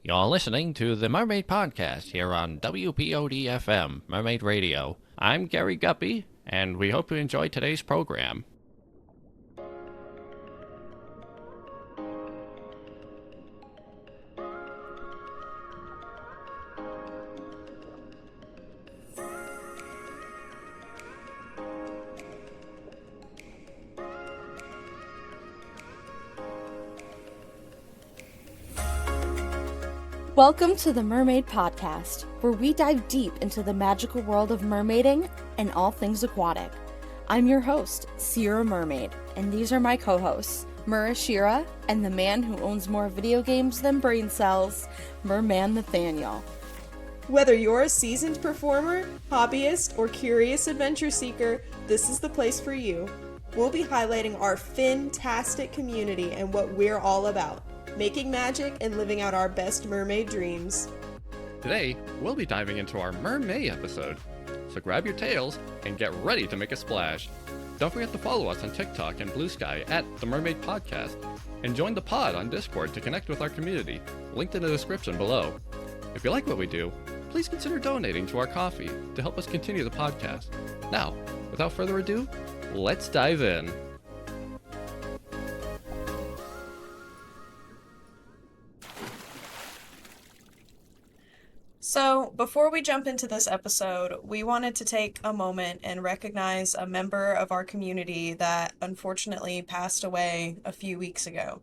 You're listening to the Mermaid Podcast here on WPOD-FM, Mermaid Radio. I'm Gary Guppy, and we hope you enjoy today's program. Welcome to the Mermaid Podcast, where we dive deep into the magical world of mermaiding and all things aquatic. I'm your host, Sierra Mermaid, and these are my co-hosts, Murashira, and the man who owns more video games than brain cells, Merman Nathaniel. Whether you're a seasoned performer, hobbyist, or curious adventure seeker, this is the place for you. We'll be highlighting our fantastic community and what we're all about. Making magic and living out our best mermaid dreams. Today, we'll be diving into our MerMay episode, so grab your tails and get ready to make a splash. Don't forget to follow us on TikTok and Blue Sky at The Mermaid Podcast, and join the pod on Discord to connect with our community, linked in the description below. If you like what we do, please consider donating to our coffee to help us continue the podcast. Now, without further ado, let's dive in. So, before we jump into this episode, we wanted to take a moment and recognize a member of our community that unfortunately passed away a few weeks ago.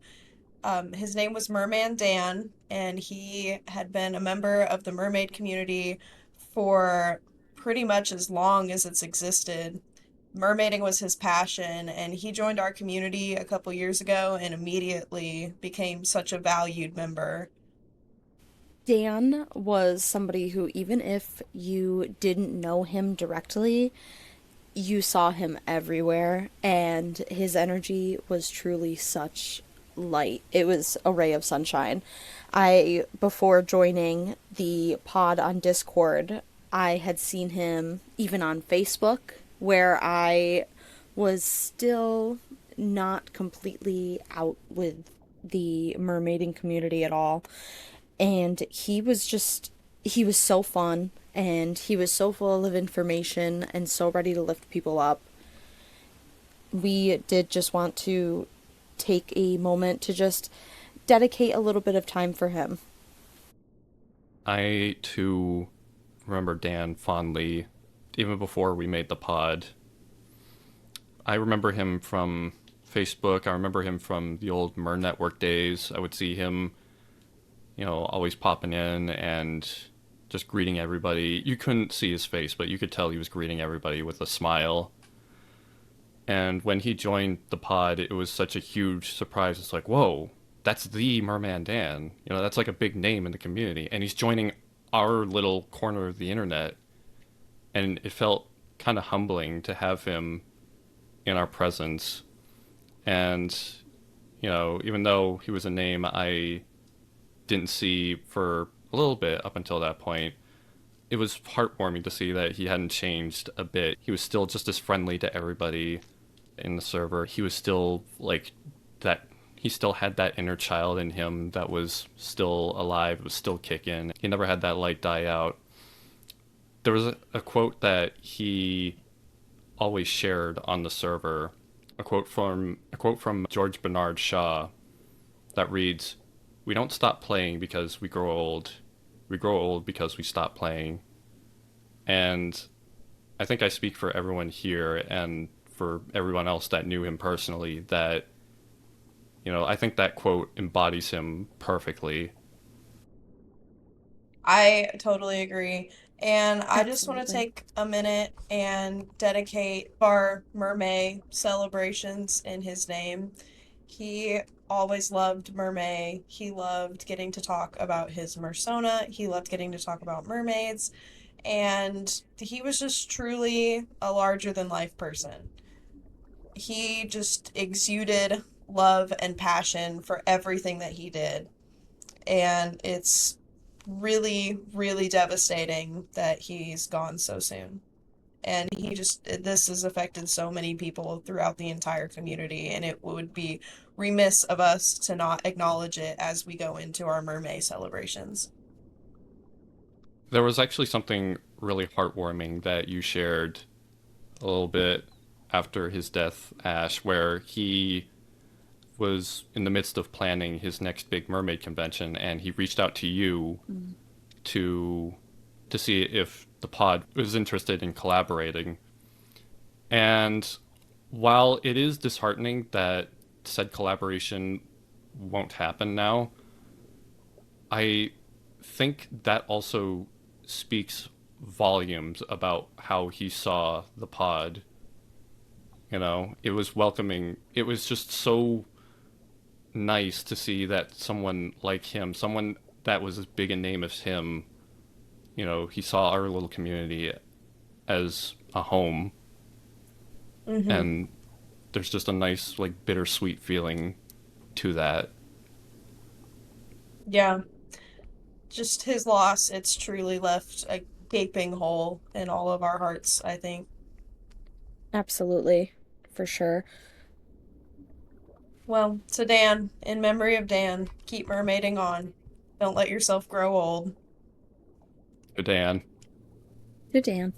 His name was Merman Dan, and he had been a member of the mermaid community for pretty much as long as it's existed. Mermaiding was his passion, and he joined our community a couple years ago and immediately became such a valued member. Dan was somebody who, even if you didn't know him directly, you saw him everywhere, and his energy was truly such light. It was a ray of sunshine. Before joining the pod on Discord, I had seen him even on Facebook, where I was still not completely out with the mermaiding community at all. And he was so fun, and he was so full of information and so ready to lift people up. We did just want to take a moment to just dedicate a little bit of time for him. I, too, remember Dan fondly, even before we made the pod. I remember him from Facebook. I remember him from the old Mer Network days. I would see him, always popping in and just greeting everybody. You couldn't see his face, but you could tell he was greeting everybody with a smile. And when he joined the pod, it was such a huge surprise. It's like, whoa, that's the Merman Dan. That's like a big name in the community. And he's joining our little corner of the internet. And it felt kind of humbling to have him in our presence. And, even though he was a name I didn't see for a little bit up until that point, it was heartwarming to see that he hadn't changed a bit. He was still just as friendly to everybody in the server. He was still like that. He still had that inner child in him that was still alive, was still kicking. He never had that light die out. There was a quote that he always shared on the server, a quote from George Bernard Shaw that reads, "We don't stop playing because we grow old. We grow old because we stop playing." And I think I speak for everyone here and for everyone else that knew him personally that, I think that quote embodies him perfectly. I totally agree. And I just want to Absolutely. take a minute and dedicate our MerMay celebrations in his name. He always loved MerMay. He loved getting to talk about his Mersona. He loved getting to talk about mermaids. And he was just truly a larger than life person. He just exuded love and passion for everything that he did. And it's really, really devastating that he's gone so soon. And this has affected so many people throughout the entire community, and it would be remiss of us to not acknowledge it as we go into our MerMay celebrations. There was actually something really heartwarming that you shared a little bit after his death, Ash, where he was in the midst of planning his next big mermaid convention, and he reached out to you to see if the pod was interested in collaborating. And while it is disheartening that said collaboration won't happen now, I think that also speaks volumes about how he saw the pod. You know, it was welcoming. It was just so nice to see that someone like him, someone that was as big a name as him, you know, he saw our little community as a home. Mm-hmm. And there's just a nice, like, bittersweet feeling to that. Yeah, just his loss, it's truly left a gaping hole in all of our hearts, I think. Absolutely, for sure. Well, to Dan, in memory of Dan, keep mermaiding on. Don't let yourself grow old. Dan. To Dan.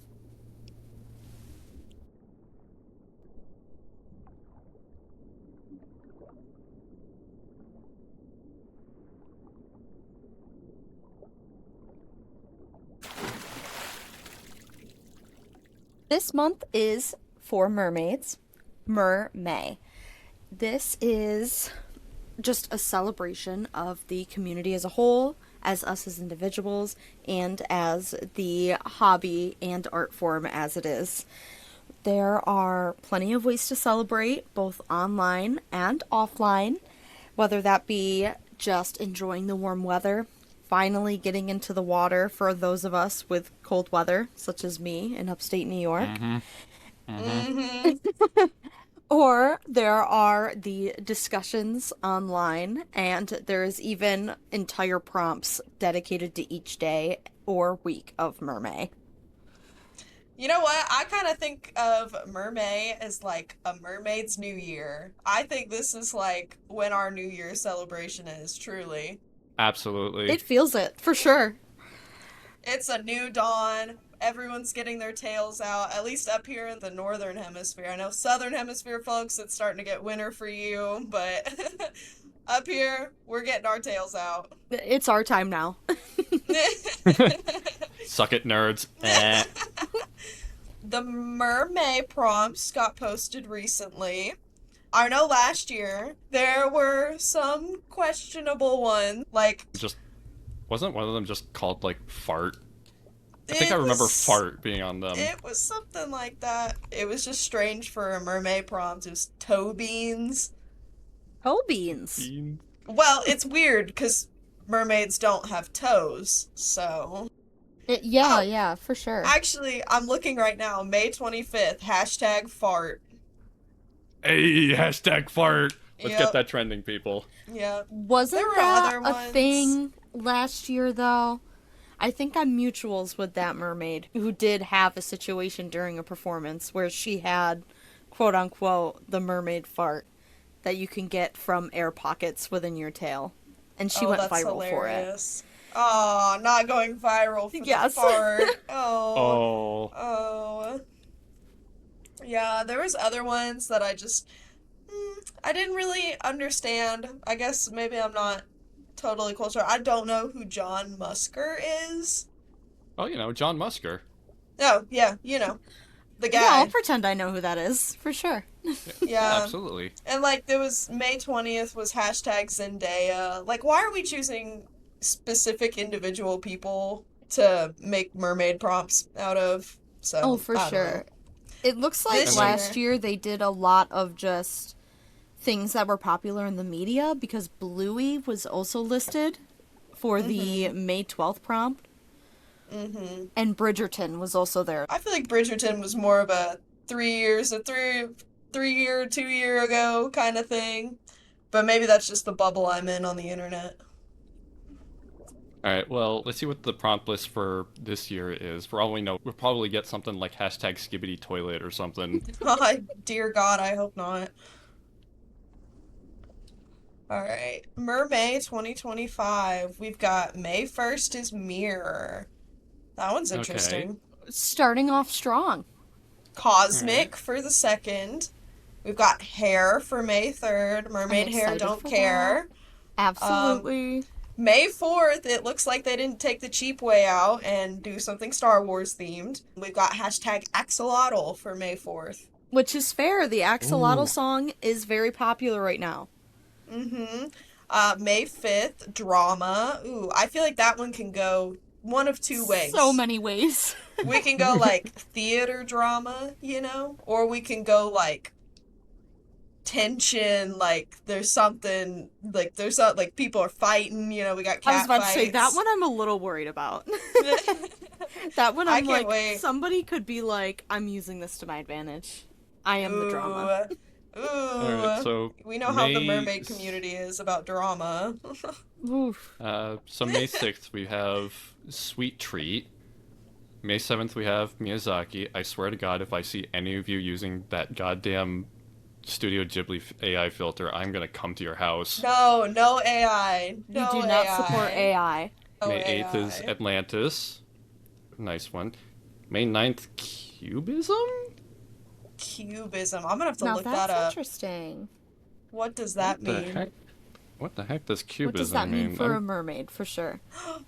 This month is for mermaids, MerMay. This is just a celebration of the community as a whole, as us as individuals, and as the hobby and art form as it is. There are plenty of ways to celebrate, both online and offline, whether that be just enjoying the warm weather, finally getting into the water for those of us with cold weather, such as me in upstate New York. Mm-hmm. Mm-hmm. Mm-hmm. Or there are the discussions online, and there's even entire prompts dedicated to each day or week of MerMay. You know what? I kind of think of MerMay as like a mermaid's new year. I think this is like when our New Year celebration is, truly. Absolutely. It feels it, for sure. It's a new dawn. Everyone's getting their tails out, at least up here in the northern hemisphere. I know southern hemisphere folks, it's starting to get winter for you, but up here, we're getting our tails out. It's our time now. Suck it, nerds. Eh. The MerMay prompts got posted recently. I know last year there were some questionable ones, like Just wasn't one of them just called like fart? I think I it remember was fart being on them. it was something like that. It was just strange for a mermaid prompt. It was toe beans. Toe beans. Bean. Well, it's weird because mermaids don't have toes, so. Yeah, Oh, yeah, for sure. actually, I'm looking right now. May 25th, hashtag fart. Hey, hashtag fart. Let's get Yep, that trending, people. yep. Wasn't There were that other a ones. thing last year, though? I think I'm mutuals with that mermaid who did have a situation during a performance where she had, quote unquote, the mermaid fart that you can get from air pockets within your tail. And she Oh, went that's viral for it. hilarious. Oh, not going viral for the Yes. fart. Oh, Oh, oh. Yeah, there was other ones that I didn't really understand. I guess maybe I'm not totally cultured. I don't know who John Musker is. oh, you know, John Musker. Oh, yeah, the Yeah, I'll guy. pretend I know who that is, for sure. Yeah, Yeah. absolutely. And like there was May 20th was hashtag Zendaya. Like, why are we choosing specific individual people to make mermaid prompts out of? Oh, So, for I don't know. sure. It looks like This And then, last year. year they did a lot of just things that were popular in the media because Bluey was also listed for the Mm-hmm. May 12th prompt, Mm-hmm. and Bridgerton was also there. I feel like Bridgerton was more of a 3 years, a 3 year, 2 year ago kind of thing. But maybe that's just the bubble I'm in on the internet. All right, well, let's see what the prompt list for this year is. For all we know, we'll probably get something like hashtag skibbity toilet or something. Dear God, I hope not. All right. Mermaid 2025. We've got May 1st is Mirror. That one's Okay. interesting. Starting off strong. All right. Cosmic for the second. We've got Hair for May 3rd. I'm Mermaid Hair excited Don't for that. Care. Um, Absolutely. May 4th, it looks like they didn't take the cheap way out and do something Star Wars themed. We've got hashtag Axolotl for May 4th. Which is fair. The Axolotl Ooh. song is very popular right now. Mm-hmm. May 5th, Drama. Ooh, I feel like that one can go one of two So ways. many ways. We can go like theater drama, or we can go like tension, like there's people are fighting, we got I was cat about to say that fights. one I'm a little worried about. That one I I'm can't like, wait. somebody could be like, I'm using this to my advantage. I am the drama. Ooh. All right, Ooh. so We know how the May, mermaid community is about drama. Oof. May 6th we have Sweet Treat. May 7th we have Miyazaki. I swear to God, if I see any of you using that goddamn Studio Ghibli AI filter, I'm gonna come to your house. No, no AI. We do No not support AI. AI. No May 8th is AI. Atlantis. Nice one. May 9th, Cubism? Cubism. I'm gonna have to Now look that that's up. interesting. What does that What the mean? heck? What the heck does What does that cubism mean mean? for a mermaid, for sure?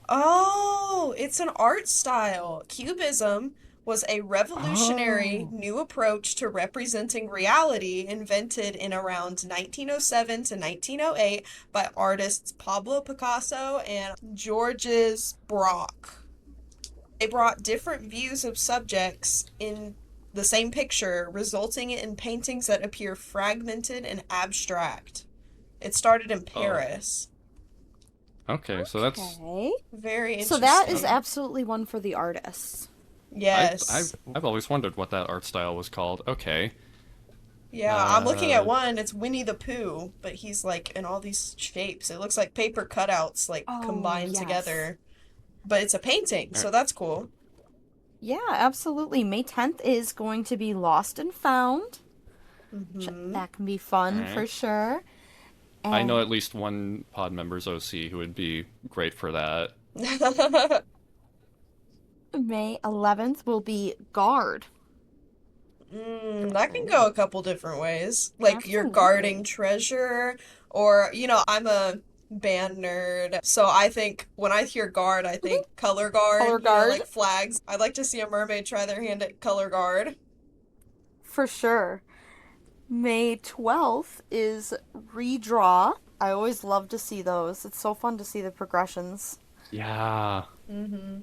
Oh, it's an art style. Cubism was a revolutionary Oh. new approach to representing reality invented in around 1907 to 1908 by artists Pablo Picasso and Georges Braque. They brought different views of subjects in the same picture, resulting in paintings that appear fragmented and abstract. It started in Oh. Paris. Okay, so that's Okay. Very So that is interesting. absolutely one for the artists. I've I've Yes. I've always wondered what that art style was called. Okay. Yeah, I'm looking at Uh one. It's Winnie the Pooh, but he's like in all these shapes. It looks like paper cutouts like Oh, combined yes. together. But it's a painting, all so right. that's cool. Yeah, absolutely. May 10th is going to be Lost and Found. Mm-hmm. That can be All fun for right. sure. I know And at least one pod member's OC who would be great for that. May 11th will be Guard. That can go a couple different ways. Like you're guarding Absolutely. treasure, or, I'm a band nerd, so I think when I hear guard, I think color Color guard, Guard, like flags. I'd like to see a mermaid try their hand at color guard. for sure. May 12th is Redraw. I always love to see those. It's so fun to see the progressions. Yeah. Mm-hmm.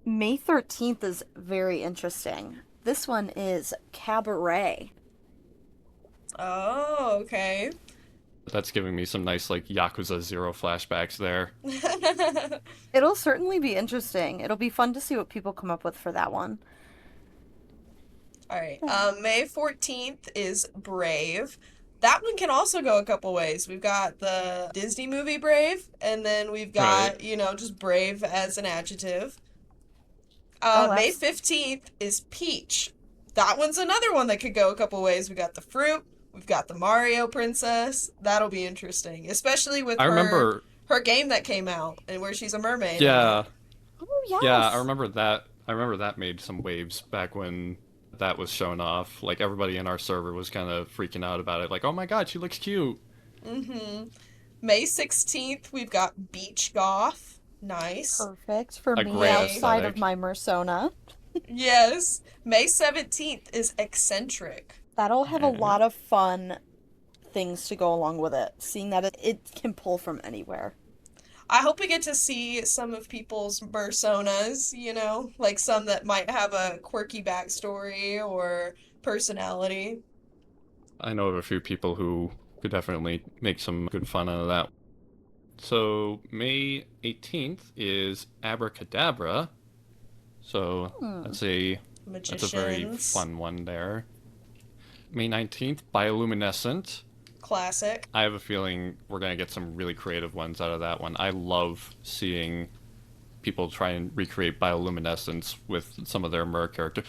May 13th is very interesting. This one is Cabaret. Oh, okay. That's giving me some nice like Yakuza 0 flashbacks there. It'll certainly be interesting. It'll be fun to see what people come up with for that one. All right. May 14th is Brave. That one can also go a couple ways. We've got the Disney movie Brave, and then we've Right. got, just Brave as an adjective. Oh, May abs- 15th is Peach. That one's another one that could go a couple ways. We got the fruit, we've got the Mario Princess. That'll be interesting, especially with I remember her game that came out and where she's a mermaid in it. yeah. oh Yeah, yes. I remember that made some waves back when that was shown off. Like everybody in our server was kind of freaking out about it. Like, "Oh my God, she looks cute." Mm-hmm. May 16th, we've got Beach Goth. Nice. Perfect for A me great May, outside of aesthetic. my Mersona. yes. May 17th is Eccentric. That'll have a Alright. lot of fun things to go along with it, seeing that it can pull from anywhere. I hope we get to see some of people's Mersonas, like some that might have a quirky backstory or personality. I know of a few people who could definitely make some good fun out of that. So May 18th is Abracadabra. So Hmm. that's a very Magicians. fun one there. May 19th, Bioluminescent. Classic. I have a feeling we're going to get some really creative ones out of that one. I love seeing people try and recreate bioluminescence with some of their mer character.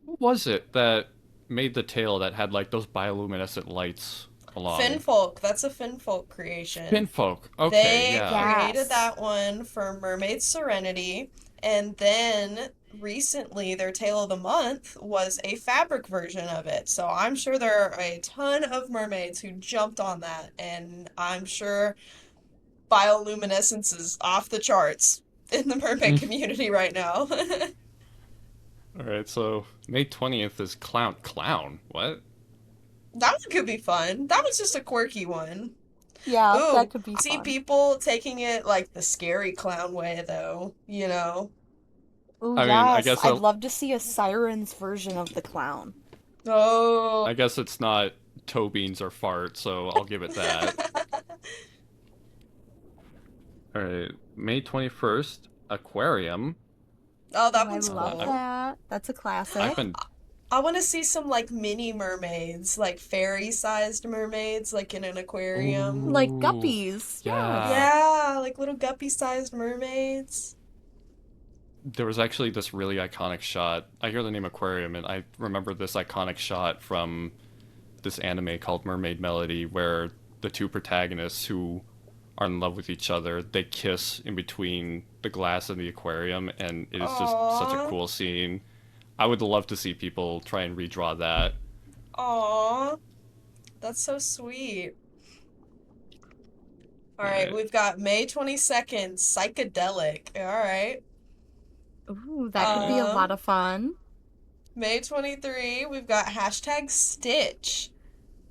What was it that made the tail that had like those bioluminescent lights along? Finfolk. That's a Finfolk creation. Finfolk. Okay, They yeah. created Yes. that one for Mermaid Serenity, and then recently their Tale of the Month was a fabric version of it. So I'm sure there are a ton of mermaids who jumped on that, and I'm sure bioluminescence is off the charts in the mermaid Mm. community right now. All right, so May 20th is Clown. Clown? What? That one could be fun. That was just a quirky one. Yeah, that Ooh, could be see fun. people taking it like the scary clown way though, you know? Oh, I mean, yes. I'd love to see a Siren's version of the clown. Oh. I guess it's not toe beans or fart, so I'll give it that. All right, May 21st, Aquarium. Oh, Oh, that I one's love I've, cool. that. That's a I've classic. been, I want to see some like mini mermaids, like fairy-sized mermaids, like in an aquarium. Like ooh, guppies. yeah. Yes. Yeah, like little guppy-sized mermaids. There was actually this really iconic shot. I hear the name Aquarium, and I remember this iconic shot from this anime called Mermaid Melody, where the two protagonists who are in love with each other, they kiss in between the glass and the aquarium, and it is just such a Aww. cool scene. I would love to see people try and redraw that. Aww. That's so sweet. All right, Alright. we've got May 22nd, psychedelic. All right. Ooh, that could be a lot Um, of fun. May 23, we've got hashtag Stitch.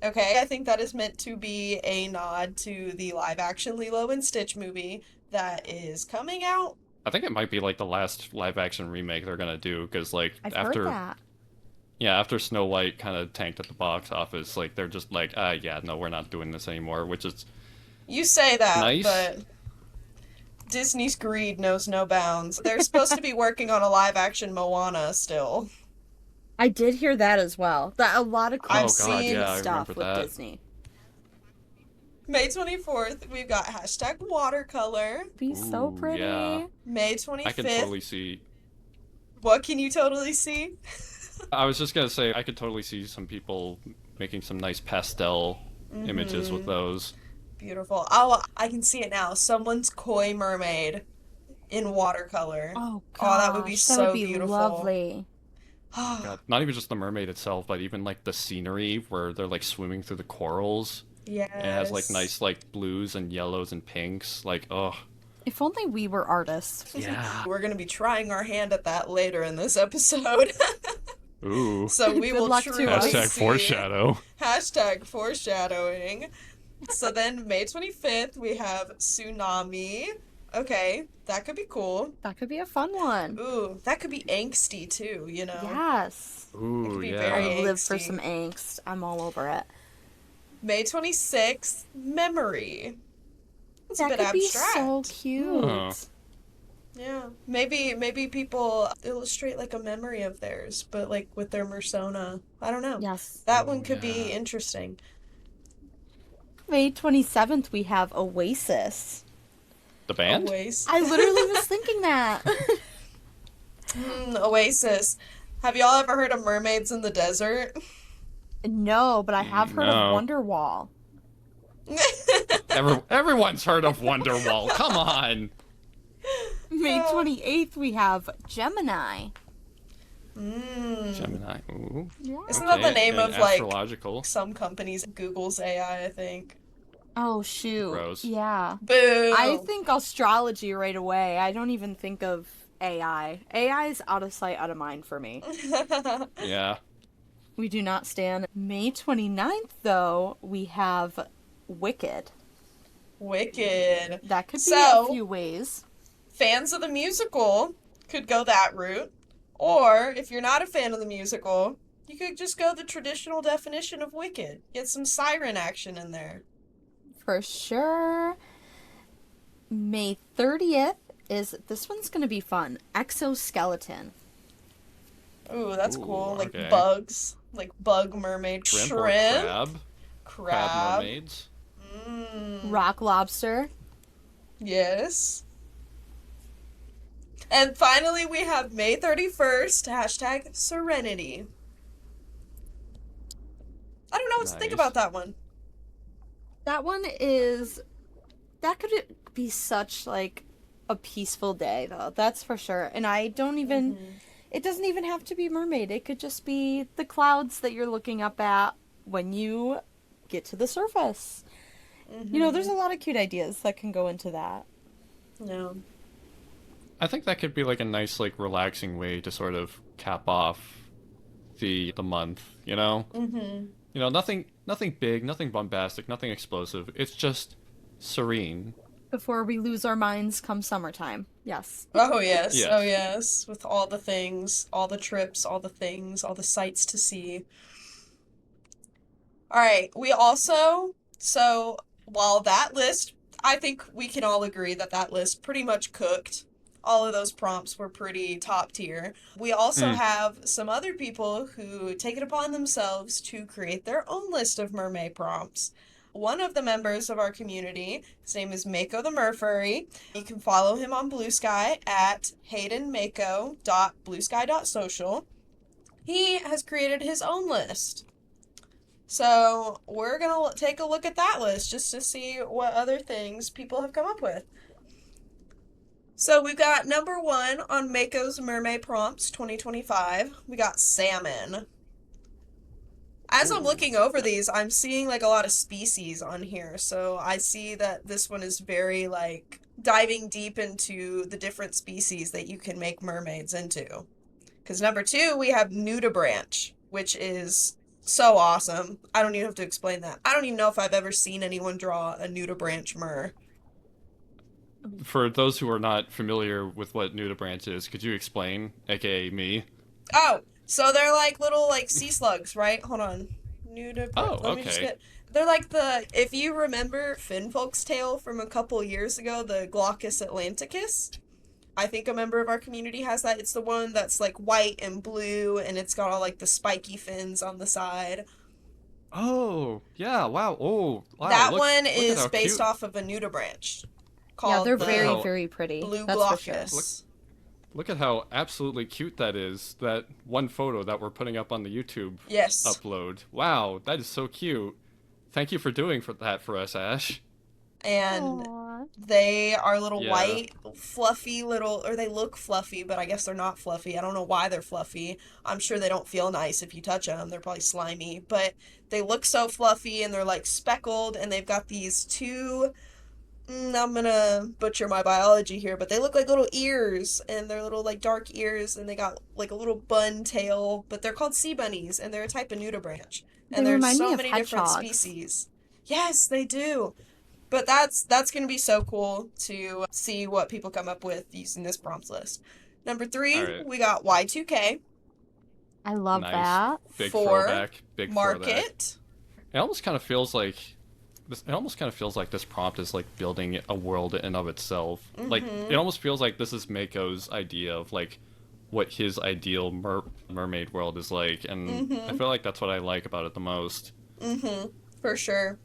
Okay, I think that is meant to be a nod to the live action Lilo and Stitch movie that is coming out. I think it might be like the last live action remake they're gonna do, because like I've heard after that. yeah, after Snow White kind of tanked at the box office, like they're just like, yeah, no, we're not doing this anymore, which is You say that, nice. but Disney's greed knows no bounds. They're supposed to be working on a live action Moana still. I did hear that as well. That a lot of I've Oh cool God, seen yeah, I stuff remember with that. Disney. May 24th, we've got hashtag watercolor. Be so Ooh, yeah. pretty. May I can 25th, totally see. what can you totally see? I was just gonna say I could totally see some people making some nice pastel images with Mm-hmm. those. Beautiful. Oh, I can see it now. Someone's koi mermaid in watercolor. Oh Oh, that would be gosh, that would so be beautiful. lovely. God, not even just the mermaid itself, but even like the scenery where they're like swimming through the corals. And it has like Yes. nice like blues and yellows and pinks. Like, oh, If only we were artists. yeah. We're going to be trying our hand at that later in this episode. Ooh. So we Good will luck to truly us. Hashtag see. foreshadow. Hashtag foreshadowing. So then May 25th, we have Tsunami. Okay, that could be cool. That could be a fun one. Ooh, that could be angsty too, you know? Yes. It Ooh, could be I very yeah. would live for angsty. some angst. I'm all over it. May 26th, Memory. It's a That bit could be abstract. so cute. Huh. Yeah. Maybe people illustrate like a memory of theirs, but like with their Mersona. I don't know. Yes. That Ooh, one could be yeah. interesting. May 27th, we have Oasis. The band? Oasis. I literally was thinking that. Oasis. Have y'all ever heard of Mermaids in the Desert? No, but I have heard of No. Wonderwall. Everyone's heard of Wonderwall. Come on. May 28th, we have Gemini. Gemini. Ooh. Yeah. Isn't that the Okay, name and of like astrological. some companies? Google's AI, I think. Oh, shoot. Rose. Yeah. Boo! I think astrology right away. I don't even think of AI. AI is out of sight, out of mind for me. Yeah. We do not stand. May 29th, though, we have Wicked. Wicked. That could be So- a few ways. Fans of the musical could go that route. Or, if you're not a fan of the musical, you could just go the traditional definition of Wicked. Get some siren action in there. For sure. May 30th is, this one's going to be fun, Exoskeleton. Ooh, that's Ooh, cool. Like okay. bugs. Like bug mermaid Shrimp or shrimp. crab? Crab Crab. mermaids. Mmm. Rock lobster. Yes. And finally, we have May 31st, hashtag Serenity. I don't know what to think about Nice. that one. That one is that could be such like a peaceful day though. That's for sure. And I don't even Mm-hmm. it doesn't even have to be mermaid. It could just be the clouds that you're looking up at when you get to the surface. There's Mm-hmm. a lot of cute ideas that can go into that. No. I think that could be like a nice, like relaxing way to sort of cap off the month. Mm-hmm. Nothing big, nothing bombastic, nothing explosive. It's just serene. Before we lose our minds come summertime. Yes. Oh, yes. Oh, Yes. yes. With all the things, all the trips, all the things, all the sights to see. All right. So while that list, I think we can all agree that that list pretty much cooked. All of those prompts were pretty top tier. We also Mm. have some other people who take it upon themselves to create their own list of mermaid prompts. One of the members of our community, his name is Mako the Merfurry. You can follow him on Blue Sky at haydenmako.bluesky.social. He has created his own list. So we're gonna take a look at that list just to see what other things people have come up with. So we've got number one on Mako's Mermaid Prompts 2025. We got salmon. As I'm Ooh. looking over these, I'm seeing like a lot of species on here. So I see that this one is very like diving deep into the different species that you can make mermaids into. Because number two, we have nudibranch, which is so awesome. I don't even have to explain that. I don't even know if I've ever seen anyone draw a nudibranch mer. For those who are not familiar with what nudibranch is, could you explain, aka me? Oh, so they're like little like sea slugs, right? Hold on. Oh, Let me just okay. get. They're like if you remember Finnfolk's tale from a couple years ago, the Glaucus atlanticus. I think a member of our community has that. It's the one that's like white and blue, and it's got all like the spiky fins on the side. Oh, yeah. Wow. Oh, wow. That Look, one look at is how based cute. off of a nudibranch Yeah, they're called Look at very, the how very pretty. Blue That's for sure. look Glaucus. look at how absolutely cute that is. That one photo that we're putting up on the YouTube Yes. upload. Wow, that is so cute. Thank you for doing for that for us, Ash. And Aww. they are little Yeah. white, fluffy little, or they look fluffy, but I guess they're not fluffy. I don't know why they're fluffy. I'm sure they don't feel nice if you touch them. They're probably slimy, but they look so fluffy and they're like speckled and they've got these two, I'm gonna butcher my biology here, but they look like little ears and they're little like dark ears and they got like a little bun tail, but they're called sea bunnies and they're a type of nudibranch. And They there's remind me so of many different hedgehogs. species. Yes, they do. But that's going to be so cool to see what people come up with using this prompts list. Number All three, right. we got Y2K. I love Nice. that. Big Four, throwback. Big throwback. market. It almost kind of feels like this. It almost kind of feels like this prompt is like building a world in of itself. Like it Mm-hmm. almost feels like this is Mako's idea of like what his ideal mermaid world is like, and I Mm-hmm. feel like that's what I like about it the most. Mm-hmm. For sure.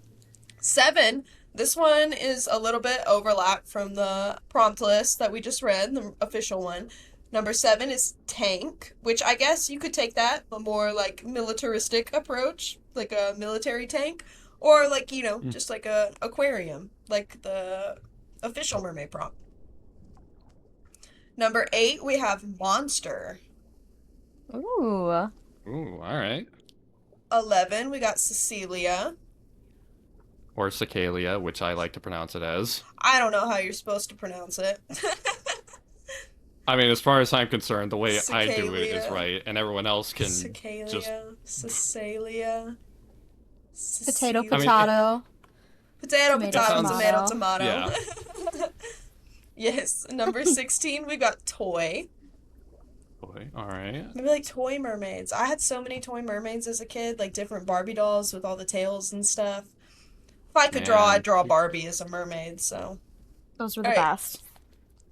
Seven. This one is a little bit overlap from the prompt list that we just read, the official one. Number seven is tank, which I guess you could take that a more like militaristic approach, like a military tank, or like, Mm. just like a aquarium, like the official mermaid prompt. Number eight, we have monster. Ooh. Ooh, all right. 11, we got Cecilia. Or Cicalia, which I like to pronounce it as. I don't know how you're supposed to pronounce it. I mean, as far as I'm concerned, the way I do it is Cicalia. right, and everyone else can just. Cicalia, Cecilia, Potato, I Cecilia. mean, potato. Potato, Tomato, it potato, sounds. tomato, tomato. tomato. Yeah. Yes, number 16, we got toy. Boy, all right. Maybe like toy mermaids. I had so many toy mermaids as a kid, like different Barbie dolls with all the tails and stuff. If I could draw, I'd Man. draw Barbie as a mermaid, so. Those were the Alright, best.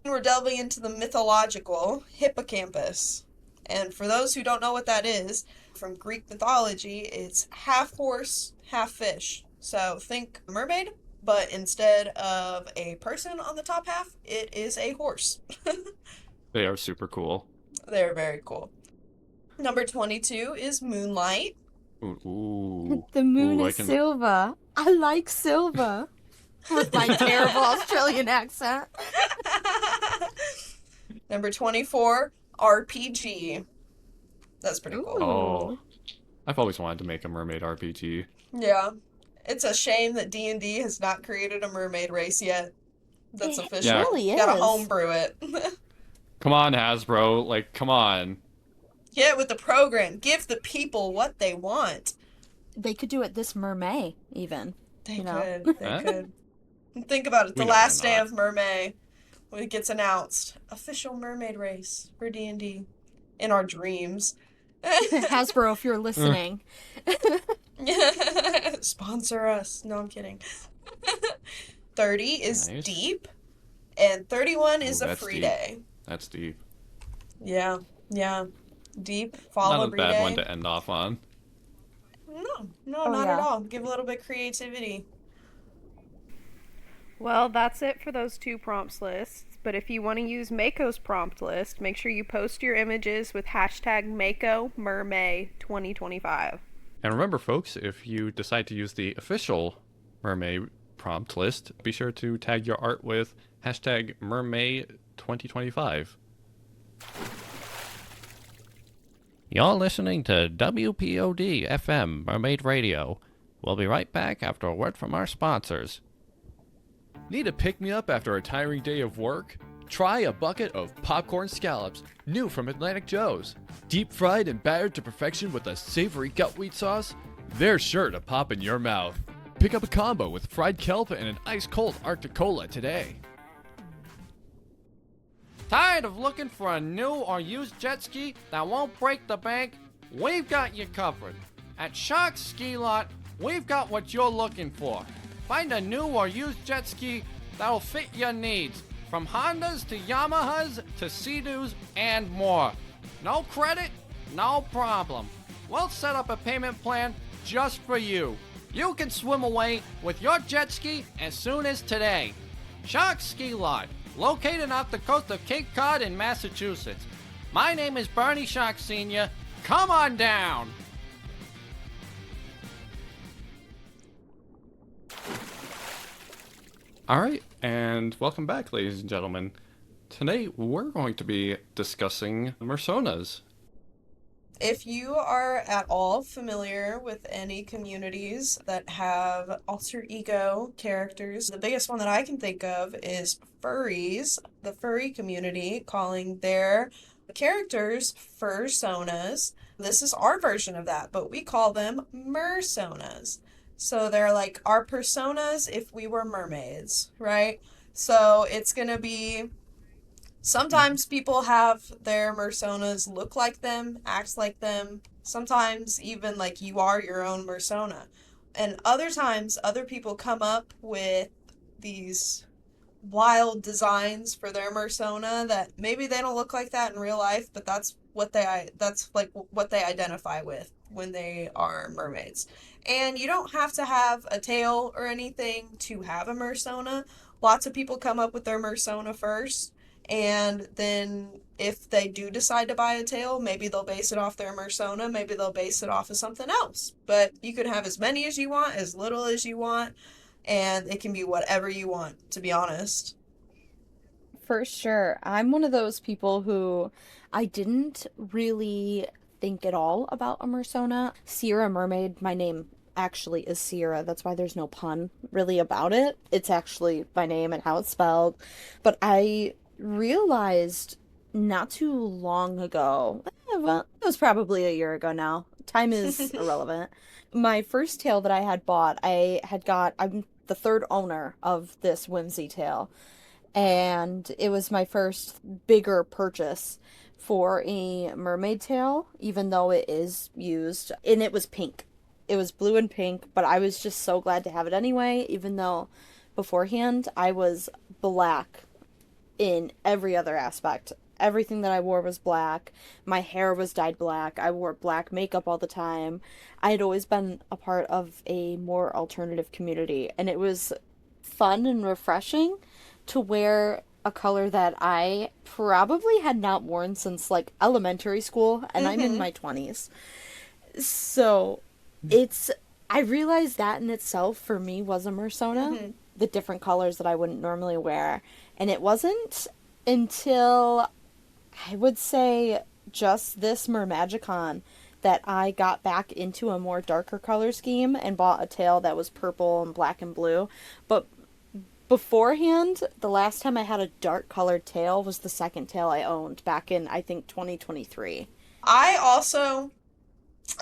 we're delving into the mythological hippocampus. And for those who don't know what that is, From Greek mythology, it's half horse, half fish. So think mermaid, but instead of a person on the top half, it is a horse. They are super cool. They're very cool. Number 22 is Moonlight. Ooh, The moon ooh, I is can. silver. I like silver. With my terrible Australian accent. Number 24, RPG. That's pretty cool. Oh, Ooh. I've always wanted to make a mermaid RPG. Yeah. It's a shame that D&D has not created a mermaid race yet. That's It Yeah, official. really You gotta is. homebrew it. come on, Hasbro. Like, come on. Get with the program. Give the people what they want. They could do it this MerMay, even. They You know? could. They Huh? could. And think about it. The We know they're last day not. of Mermaid, when it gets announced, official mermaid race for D&D in our dreams. Hasbro, if you're listening. Sponsor us. No, I'm kidding. 30 is Nice. deep, and 31 Ooh, is a that's free deep. day. That's deep. Yeah, yeah. Deep, Not fall a every bad one day. to end off on. No, no, Oh, not at yeah. all. Give a little bit creativity. Well, that's it for those two prompts lists. But if you want to use Mako's prompt list, make sure you post your images with hashtag Mako Mermay 2025. And remember, folks, if you decide to use the official mermaid prompt list, be sure to tag your art with hashtag mermay2025. You're listening to WPOD FM Mermaid Radio. We'll be right back after a word from our sponsors. Need a pick-me-up after a tiring day of work? Try a bucket of popcorn scallops, new from Atlantic Joe's. Deep fried and battered to perfection with a savory gutwheat sauce? They're sure to pop in your mouth. Pick up a combo with fried kelp and an ice-cold Arctic Cola today. Tired of looking for a new or used jet ski that won't break the bank? We've got you covered. At Shark's Ski Lot, we've got what you're looking for. Find a new or used jet ski that'll fit your needs, from Hondas to Yamahas to Sea-Doos and more. No credit? No problem. We'll set up a payment plan just for you. You can swim away with your jet ski as soon as today. Shark Ski Lot, located off the coast of Cape Cod in Massachusetts. My name is Bernie Shark Sr. Come on down! Alright, and welcome back, ladies and gentlemen. Today we're going to be discussing Mersonas. If you are at all familiar with any communities that have alter ego characters, the biggest one that I can think of is furries, the furry community calling their characters fursonas. This is our version of that, but we call them mersonas. So they're like our personas if we were mermaids, right? So it's gonna be sometimes people have their mersonas look like them, act like them. Sometimes even like you are your own mersona. And other times other people come up with these wild designs for their mersona that maybe they don't look like that in real life, but that's like what they identify with when they are mermaids. And you don't have to have a tail or anything to have a mersona. Lots of people come up with their mersona first, and then if they do decide to buy a tail, maybe they'll base it off their mersona, maybe they'll base it off of something else. But you can have as many as you want, as little as you want, and it can be whatever you want, to be honest. For sure. I'm one of those people who I didn't really think at all about a Mersona. Sierra Mermaid, my name actually is Sierra. That's why there's no pun really about it. It's actually my name and how it's spelled. But I realized not too long ago, well, it was probably a year ago now. Time is irrelevant. My first tail that I had bought, I'm the third owner of this Whimsy tail, and it was my first bigger purchase for a mermaid tail, even though it is used, and it was pink. It was blue and pink, but I was just so glad to have it anyway, even though beforehand I was black in every other aspect. Everything that I wore was black. My hair was dyed black. I wore black makeup all the time. I had always been a part of a more alternative community, and it was fun and refreshing to wear a color that I probably had not worn since like elementary school, and I'm in Mm-hmm. my 20s. So it's, I realized that in itself for me was a Mersona, Mm-hmm. the different colors that I wouldn't normally wear. And it wasn't until I would say just this Mermagicon that I got back into a more darker color scheme and bought a tail that was purple and black and blue. But beforehand, the last time I had a dark colored tail was the second tail I owned back in, I think, 2023. I also,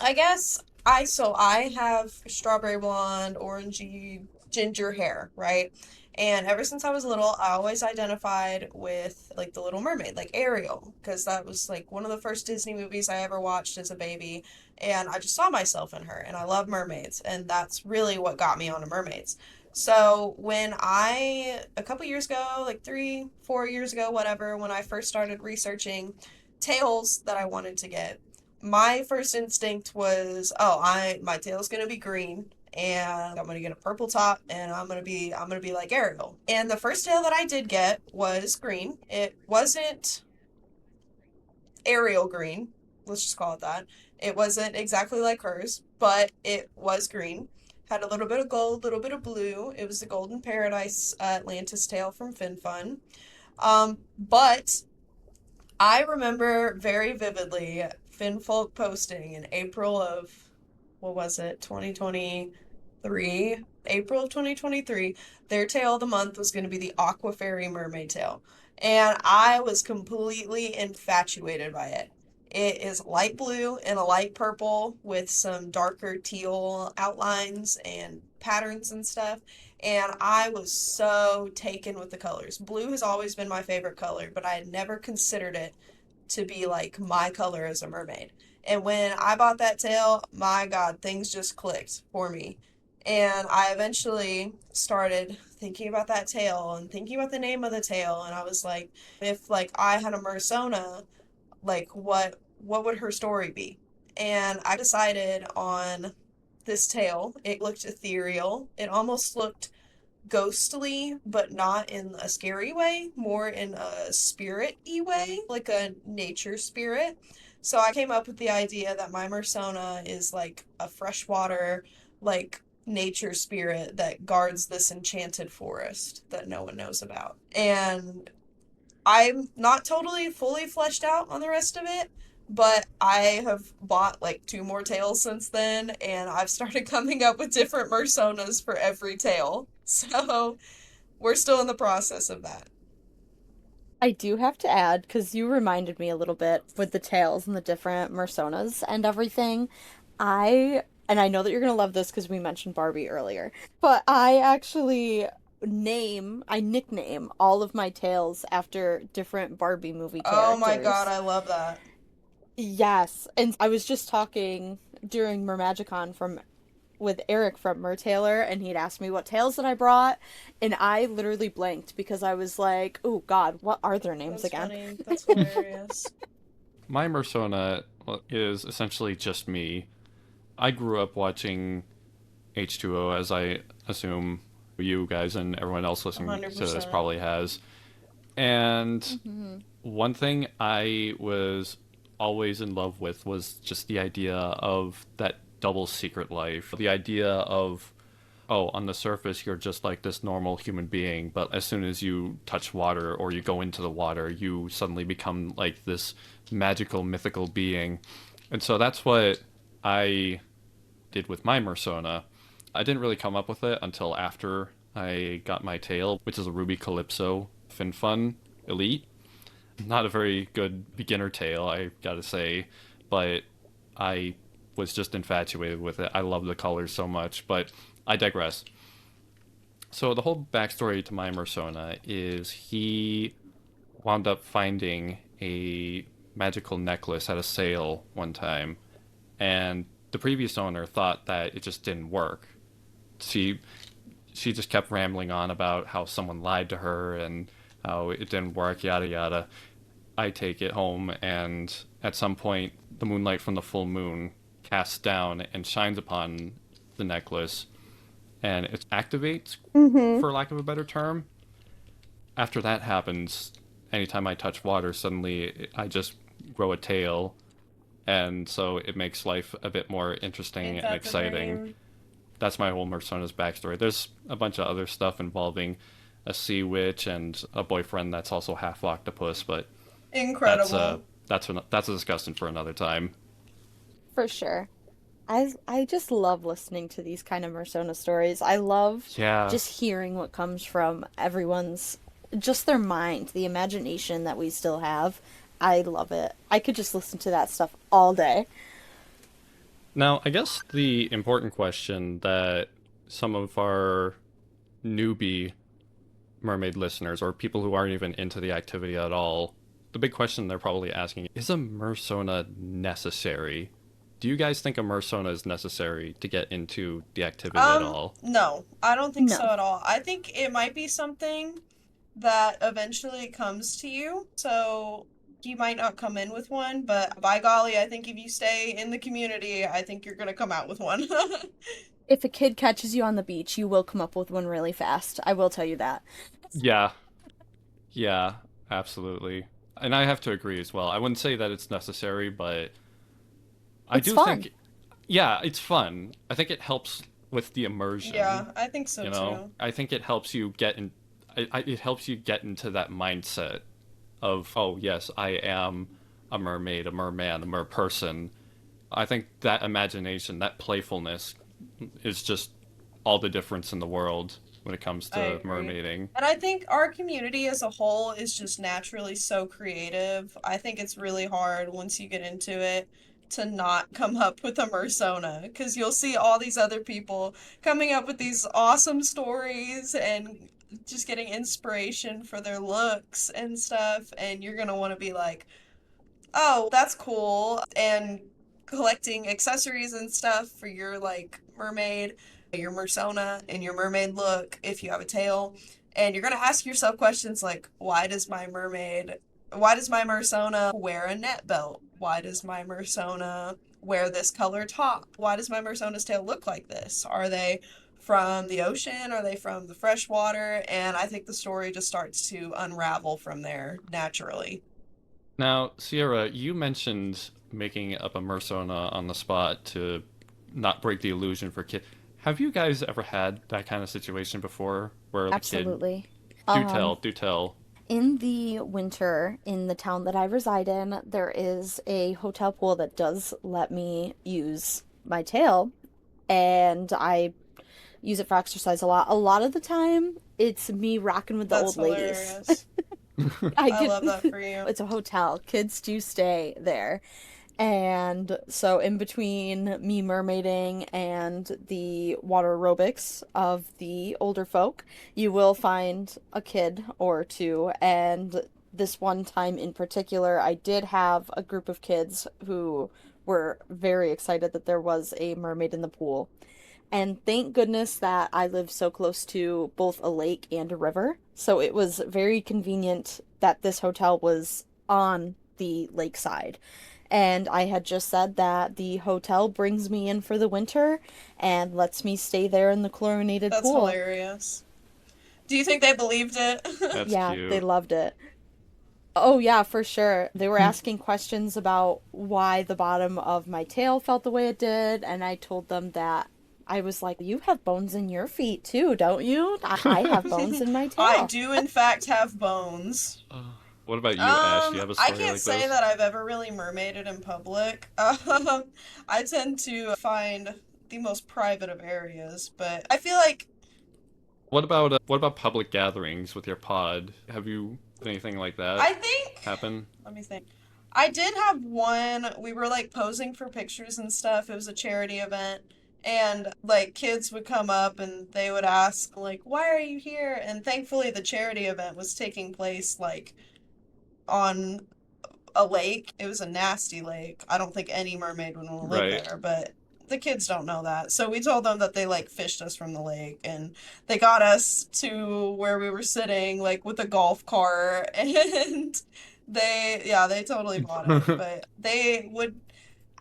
I guess I have strawberry blonde, orangey, ginger hair, right? And ever since I was little, I always identified with like the Little Mermaid, like Ariel, because that was like one of the first Disney movies I ever watched as a baby, and I just saw myself in her, and I love mermaids, and that's really what got me onto mermaids. So when a couple years ago, like 3, 4 years ago, whatever, when I first started researching tails that I wanted to get, my first instinct was, oh, my tail's gonna be green and I'm gonna get a purple top and I'm gonna be like Ariel. And the first tail that I did get was green. It wasn't Ariel green, let's just call it that. It wasn't exactly like hers, but it was green. Had a little bit of gold, a little bit of blue. It was the Golden Paradise Atlantis tail from FinFun. But I remember very vividly Finfolk posting in April of, what was it, 2023? April of 2023, their tail of the month was going to be the Aqua Fairy Mermaid tail. And I was completely infatuated by it. It is light blue and a light purple with some darker teal outlines and patterns and stuff. And I was so taken with the colors. Blue has always been my favorite color, but I had never considered it to be like my color as a mermaid. And when I bought that tail, my God, things just clicked for me. And I eventually started thinking about that tail and thinking about the name of the tail. And I was like, if like I had a Mersona, like what would her story be? And I decided on this tail. It looked ethereal. It almost looked ghostly, but not in a scary way, more in a spirit-y way, like a nature spirit. So I came up with the idea that my Mersona is like a freshwater, like nature spirit that guards this enchanted forest that no one knows about. And I'm not totally fully fleshed out on the rest of it, but I have bought like two more tails since then, and I've started coming up with different Mersonas for every tail. So we're still in the process of that. I do have to add, because you reminded me a little bit with the tails and the different Mersonas and everything. And I know that you're going to love this because we mentioned Barbie earlier, but I actually I nickname all of my tails after different Barbie movie Oh my God, characters. I love that. Yes, and I was just talking during Mermagicon from with Eric from Mertailor, and he'd asked me what tails that I brought, and I literally blanked because I was like, "Oh God, what are their names That's again?" funny. That's hilarious. My Mersona is essentially just me. I grew up watching H2O, as I assume you guys and everyone else listening to this 100%. probably has. And Hmm. one thing I was always in love with was just the idea of that double secret life. The idea of, oh, on the surface, you're just like this normal human being, but as soon as you touch water or you go into the water, you suddenly become like this magical, mythical being. And so that's what I did with my Mersona. I didn't really come up with it until after I got my tail, which is a Ruby Calypso FinFun Elite. Not a very good beginner tail, I gotta say, but I was just infatuated with it. I love the colors so much, but I digress. So the whole backstory to my Mersona is he wound up finding a magical necklace at a sale one time, and the previous owner thought that it just didn't work. She she just kept rambling on about how someone lied to her and how it didn't work, yada yada. I take it home, and at some point, the moonlight from the full moon casts down and shines upon the necklace, and it activates, Mm-hmm. for lack of a better term. After that happens, anytime I touch water, suddenly I just grow a tail, and so it makes life a bit more interesting Ain't and that the exciting. dream? That's my whole Mersona's backstory. There's a bunch of other stuff involving a sea witch and a boyfriend that's also half octopus, but that's Incredible. that's a discussion for another time. For sure. I just love listening to these kind of Mersona stories. I love Yeah, just hearing what comes from everyone's just their mind, the imagination that we still have. I love it. I could just listen to that stuff all day. now, I guess the important question that some of our newbie mermaid listeners or people who aren't even into the activity at all, the big question they're probably asking is a mersona necessary? Do you guys think a mersona is necessary to get into the activity at all? No, I don't think so No. at all. I think it might be something that eventually comes to you. So you might not come in with one, but by golly, I think if you stay in the community, I think you're gonna come out with one. If a kid catches you on the beach, you will come up with one really fast. I will tell you that. Yeah, yeah, absolutely. And I have to agree as well. I wouldn't say that it's necessary, but I It's do fun. think, yeah, it's fun. I think it helps with the immersion. Yeah, I think so too. I think it helps you get in. It helps you get into that mindset of, oh yes, I am a mermaid, a merman, a merperson. I think that imagination, that playfulness, is just all the difference in the world when it comes I to agree. mermaiding. And I think our community as a whole is just naturally so creative. I think it's really hard once you get into it to not come up with a mersona because you'll see all these other people coming up with these awesome stories and just getting inspiration for their looks and stuff, and you're gonna want to be like, oh, that's cool. And collecting accessories and stuff for your like mermaid, your mersona, and your mermaid look if you have a tail. And you're gonna ask yourself questions like, why does my mersona wear a net belt? Why does my mersona wear this color top? Why does my mersona's tail look like this? Are they from the ocean? Are they from the freshwater? And I think the story just starts to unravel from there naturally. Now, Sierra, you mentioned making up a mersona on the spot to not break the illusion for kids. Have you guys ever had that kind of situation before where the kid, Absolutely. do tell, Um, do tell. in the winter, in the town that I reside in, there is a hotel pool that does let me use my tail, and I use it for exercise a lot. A lot of the time, it's me rocking with the That's old ladies. hilarious. I I get love that for you. it's a hotel. Kids do stay there. And so, in between me mermaiding and the water aerobics of the older folk, you will find a kid or two. And this one time in particular, I did have a group of kids who were very excited that there was a mermaid in the pool. And thank goodness that I live so close to both a lake and a river. So it was very convenient that this hotel was on the lakeside. And I had just said that the hotel brings me in for the winter and lets me stay there in the chlorinated That's pool. hilarious. Do you think they believed it? That's Yeah, they cute. loved it. Oh, yeah, for sure. They were asking questions about why the bottom of my tail felt the way it did, and I told them that I was like, you have bones in your feet too, don't you? I have bones in my I tail. do, in fact, have bones. What about you, Ash? Do you have a I story can't like say this? that I've ever really mermaided in public. I tend to find the most private of areas, but I feel like What about public gatherings with your pod? Have you anything like that I think happen? let me think. I did have one. We were like posing for pictures and stuff. It was a charity event. And like kids would come up and they would ask like, "Why are you here?" And thankfully the charity event was taking place like on a lake. It was a nasty lake. I don't think any mermaid would want to live Right. there, but the kids don't know that. So we told them that they like fished us from the lake and they got us to where we were sitting like with a golf cart and They totally bought it, but they would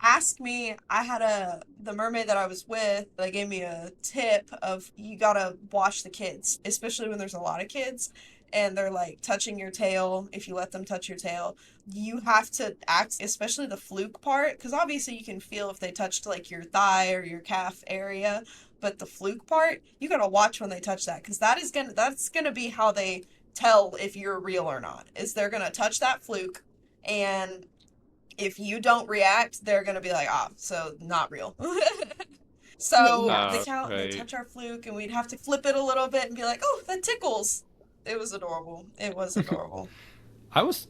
ask me. I had the mermaid that I was with, they gave me a tip of you gotta watch the kids, especially when there's a lot of kids and they're like touching your tail. If you let them touch your tail, you have to act, especially the fluke part, because obviously you can feel if they touched like your thigh or your calf area, but the fluke part, you gotta watch when they touch that, because that's gonna be how they tell if you're real or not. Is they're gonna touch that fluke, and if you don't react, they're gonna be like, ah, so not real. So Yes. they Right. touch our fluke, and we'd have to flip it a little bit and be like, oh, that tickles. It was adorable. It was adorable. I was.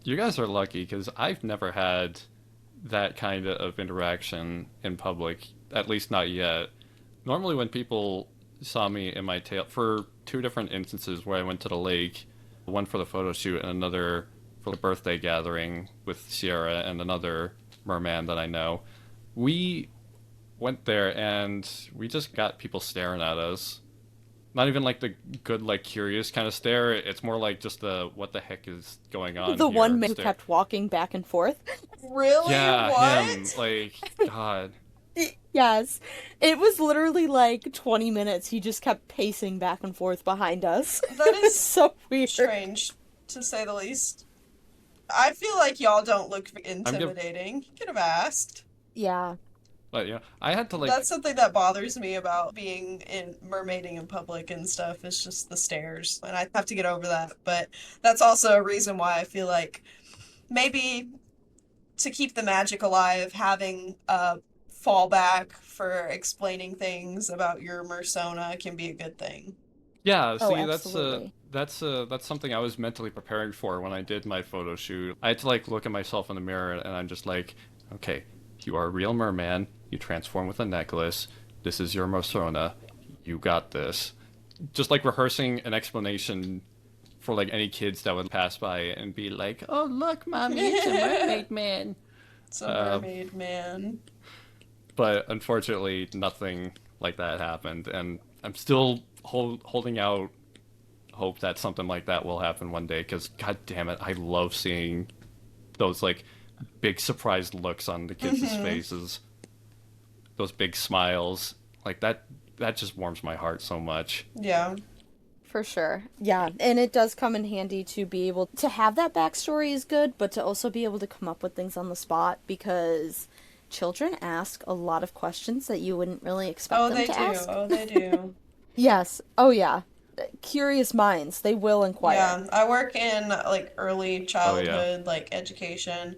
You guys are lucky because I've never had that kind of interaction in public, at least not yet. Normally, when people saw me in my tail, for two different instances where I went to the lake, one for the photo shoot and another for the birthday gathering with Sierra and another merman that I know, we went there and we just got people staring at us. Not even like the good, like curious kind of stare. It's more like just the what the heck is going on The one here man who stare. kept walking back and forth. Really? Yeah, him. What? Like, God. Yes. It was literally like 20 minutes. He just kept pacing back and forth behind us. That It was is so weird. strange, to say the least. I feel like y'all don't look I'm give, intimidating. You could have asked. Yeah. but yeah, I had to like. That's something that bothers me about being in mermaiding in public and stuff, is just the stares. And I have to get over that. But that's also a reason why I feel like maybe to keep the magic alive, having a fallback for explaining things about your mersona can be a good thing. Yeah, Oh, see, absolutely. that's something I was mentally preparing for when I did my photo shoot. I had to like look at myself in the mirror and I'm just like, okay, you are a real merman. You transform with a necklace. This is your mersona. You got this. Just like rehearsing an explanation for like any kids that would pass by and be like, "Oh, look, mommy, it's a mermaid man." It's a Uh, mermaid man. but unfortunately, nothing like that happened, and I'm still holding out hope that something like that will happen one day. Because God damn it, I love seeing those like big surprised looks on the kids' faces, those big smiles, like that. That just warms my heart so much. Yeah. For sure. Yeah, and it does come in handy to be able to have that backstory is good, but to also be able to come up with things on the spot because children ask a lot of questions that you wouldn't really expect Oh, them they to do. ask. Oh, they do. Yes. Oh, yeah. Curious minds, they will inquire. Yeah, I work in like early Oh yeah. childhood, like education.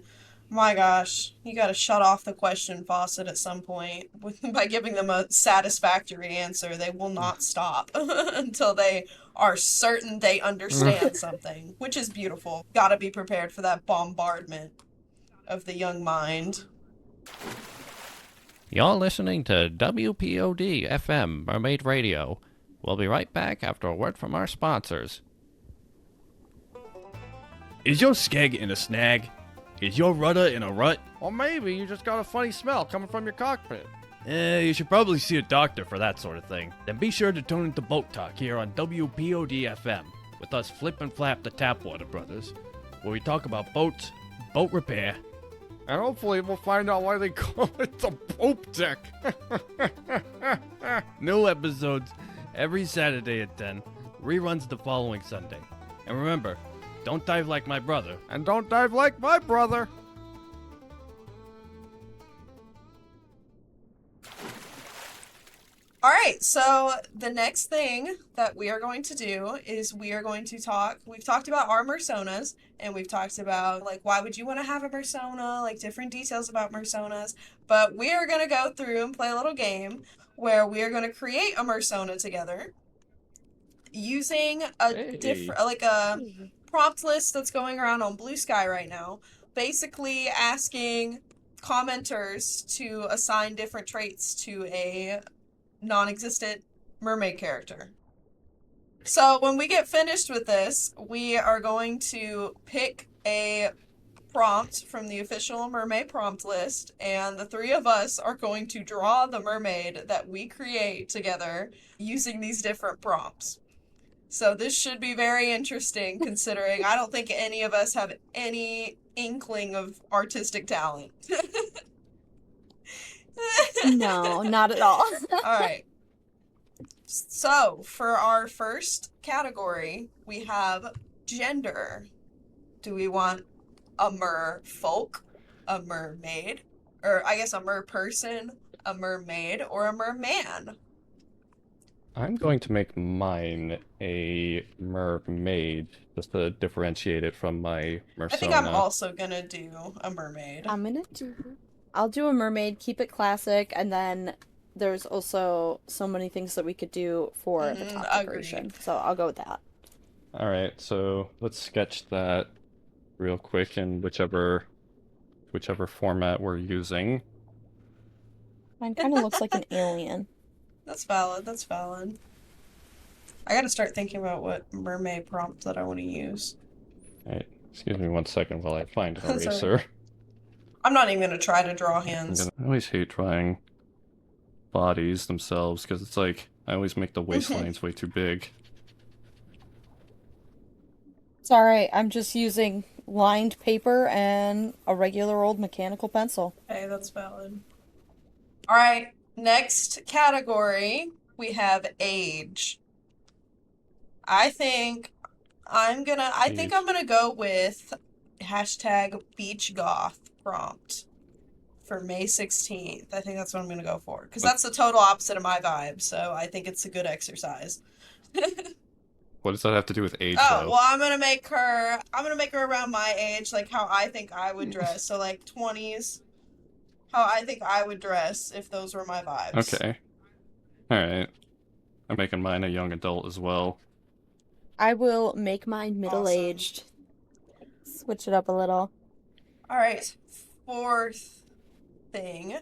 My gosh, you got to shut off the question faucet at some point by giving them a satisfactory answer. They will not stop until they are certain they understand something, which is beautiful. Got to be prepared for that bombardment of the young mind. You're listening to WPOD FM Mermaid Radio. We'll be right back after a word from our sponsors. Is your skeg in a snag? Is your rudder in a rut? Or maybe you just got a funny smell coming from your cockpit. You should probably see a doctor for that sort of thing. Then be sure to tune into Boat Talk here on WPOD FM with us Flip and Flap the Tapwater Brothers, where we talk about boats, boat repair. And hopefully we'll find out why they call it the Pope Deck. New episodes every Saturday at 10, reruns the following Sunday. And remember, don't dive like my brother. And don't dive like my brother. All right, so the next thing that we are going to do is we are going to talk. We've talked about our mersonas, and we've talked about like why would you want to have a mersona, like different details about mersonas. But we are going to go through and play a little game where we are going to create a mersona together using a different, like a prompt list that's going around on Blue Sky right now, basically asking commenters to assign different traits to a non-existent mermaid character. So when we get finished with this, we are going to pick a prompt from the official mermaid prompt list, and the three of us are going to draw the mermaid that we create together using these different prompts. So this should be very interesting considering I don't think any of us have any inkling of artistic talent. No, not at all. All right. So, for our first category, we have gender. Do we want a merfolk, a mermaid, or I guess a merperson, a mermaid, or a merman? I'm going to make mine a mermaid just to differentiate it from my I think I'm mersona. also gonna do a mermaid. I'll do a mermaid, keep it classic, and then there's also so many things that we could do for the top decoration. Agreed. So I'll go with that. All right, so let's sketch that real quick in whichever format we're using. Mine kind of looks like an alien. That's valid, that's valid. I gotta start thinking about what mermaid prompt that I want to use. All right, excuse me 1 second while I find an That's all right. eraser. I'm not even gonna try to draw hands. I always hate drawing bodies themselves because it's like I always make the waistlines way too big. It's alright, I'm just using lined paper and a regular old mechanical pencil. Okay, that's valid. All right, next category, we have age. I think I'm gonna go with hashtag beach goth prompt for May 16th. I think that's what I'm gonna go for because that's the total opposite of my vibe. So I think it's a good exercise. What does that have to do with age, Oh, though? well, I'm gonna make her around my age, like how I think I would dress. So like 20s, how I think I would dress if those were my vibes. Okay. All right. I'm making mine a young adult as well. I will make mine middle-aged. Switch it up a little. All right, fourth thing,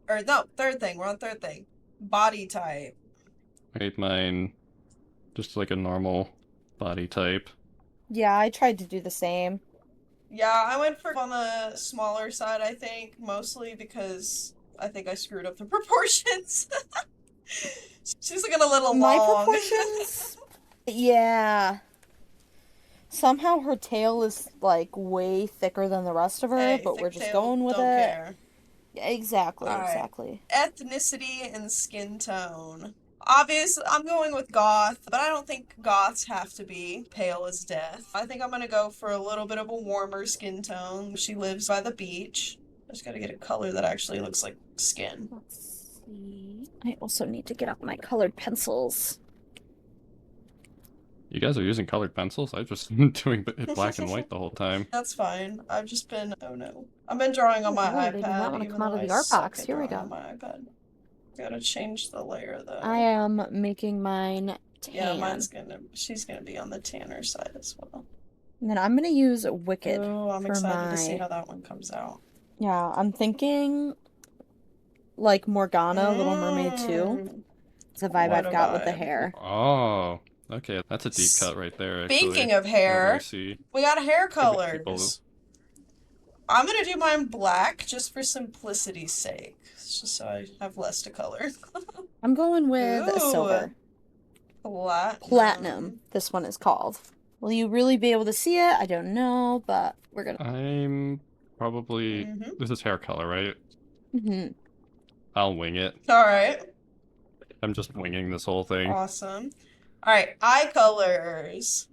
or no, third thing. We're on third thing. Body type. Made mine just like a normal body type. Yeah, I tried to do the same. Yeah, I went for on the smaller side, I think, mostly because I think I screwed up the proportions. She's looking a little My long. proportions? Yeah. Somehow her tail is like way thicker than the rest of her, Hey, but thick we're just tail, going with don't it. care. Yeah, exactly, All right. exactly. Ethnicity and skin tone. Obviously, I'm going with goth, but I don't think goths have to be pale as death. I think I'm gonna go for a little bit of a warmer skin tone. She lives by the beach. I just gotta get a color that actually looks like skin. Let's see. I also need to get out my colored pencils. You guys are using colored pencils? I've just been doing it black and white the whole time. That's fine. I've just been, oh no. I've been drawing on my Oh, iPad. they do not want to even come out though of the I art suck box. at Here we drawing go. on my iPad. Gotta change the layer though. I am making mine tan. Yeah, she's gonna be on the tanner side as well. And then I'm gonna use Wicked Oh, I'm for excited to see my... how that one comes out. Yeah, I'm thinking like Morgana, Little Mermaid 2. It's a vibe What I've a got with the vibe. hair. Oh, okay. That's a deep cut right there, actually. Speaking of hair, Whenever I see we got hair people- colors. I'm gonna do mine black just for simplicity's sake. It's just so I have less to color. I'm going with a Ooh. silver. Platinum, this one is called. Will you really be able to see it? I don't know, but we're gonna... I'm probably... Mhm. This is hair color, right? Mm-hmm. I'll wing it. Alright, I'm just winging this whole thing. awesome. Alright, eye colors.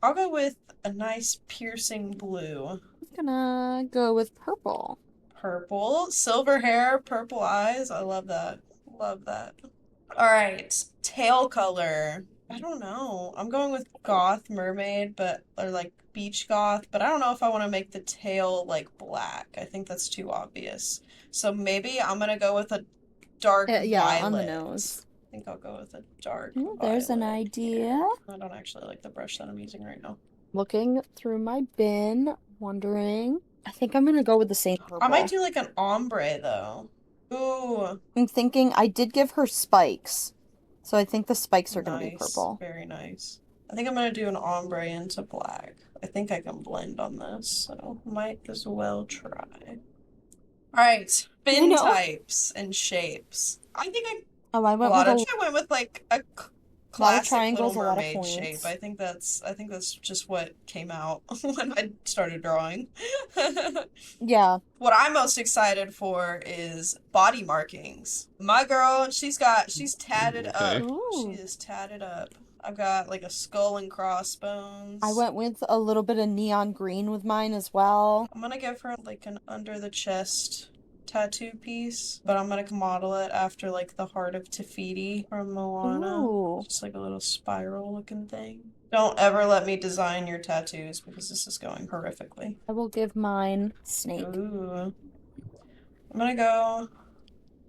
I'll go with a nice piercing blue. I'm gonna go with purple. Purple, silver hair, purple eyes. I love that. Love that. Alright, tail color. I don't know. I'm going with goth mermaid, or like beach goth, but I don't know if I want to make the tail like black. I think that's too obvious. So maybe I'm gonna go with a dark Yeah, violet. on the nose. I think I'll go with a dark Ooh, there's an violet idea. here. I don't actually like the brush that I'm using right now. Looking through my bin, wondering. I think I'm gonna go with the same purple. I might do like an ombre though. Ooh, I'm thinking I did give her spikes, so I think the spikes are gonna be nice. purple. Very nice. I think I'm gonna do an ombre into black. I think I can blend on this, so might as well try. Alright, bin know. types and shapes. I think Oh, I went I with went with like a classic Little triangles, a lot of Mermaid shape. points. I think that's just what came out when I started drawing. Yeah. What I'm most excited for is body markings. My girl, she's tatted Okay. up. She Ooh. is tatted up. I've got like a skull and crossbones. I went with a little bit of neon green with mine as well. I'm gonna give her like an under the chest tattoo piece, but I'm gonna model it after like the heart of Tafiti from Moana. Ooh. Just like a little spiral looking thing. Don't ever let me design your tattoos because this is going horrifically. I will give mine snake Ooh. I'm gonna go.